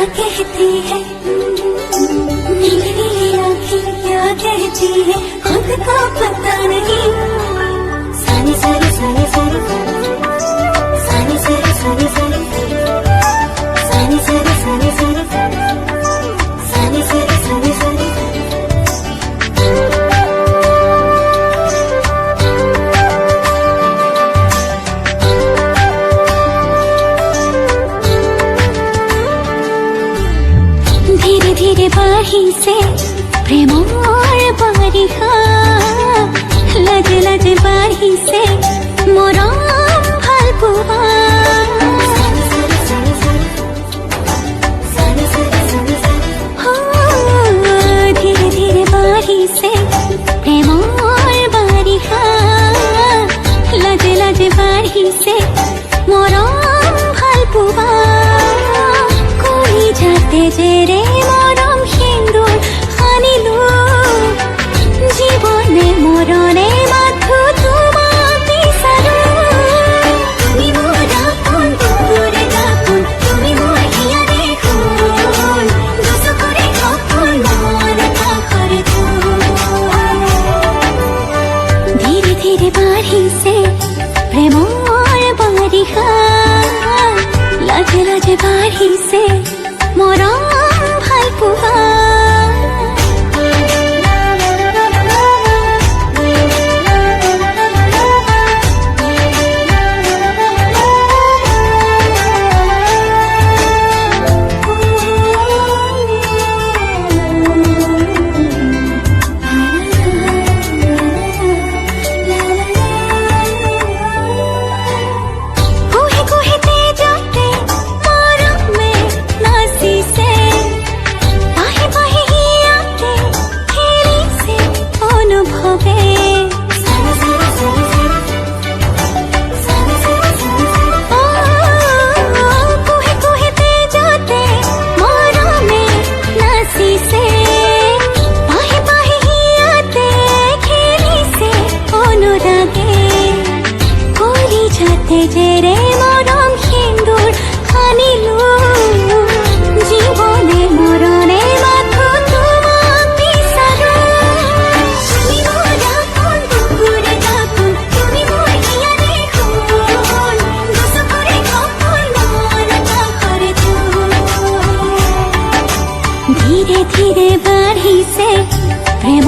कहती है नीली नीली आँखें क्या कहती है खुद को पता नहीं। सानी सानी सानी सानी सानी सानी सानी सानी सानी सानी सानी सानी सानी सानी सानी धीरे धीरे बाही से प्रेम और बारिशा लज लज बाही से मोरम फलपुआ धीरे धीरे बाही से प्रेम और बारिशा लज लज बाही से मोरम फलपुआ कोई जाते जेरे মরম সিন্দুর আনিলো জীবনে মরণে মাথু তোমার বিচাৰো তুমি মোৰ আপন দূরে আপন তুমি মোৰ হিয়া দেখোন দুসো করে আপন মন করে ধীরে ধীরে বাড়ি সে প্রেম और বারিশা লাজে লাজে বাড়ি সে মরম फलपुआ जेरे মরম সিন্দুর আনিলো জীবনে মরণে মাথু তোমার বিচাৰো তুমি মোৰ আপন দূরে আপন তুমি মোৰ হিয়া দেখোন দুসো করে আপন মন করে ধীরে ধীরে বাড়ি সে প্রেম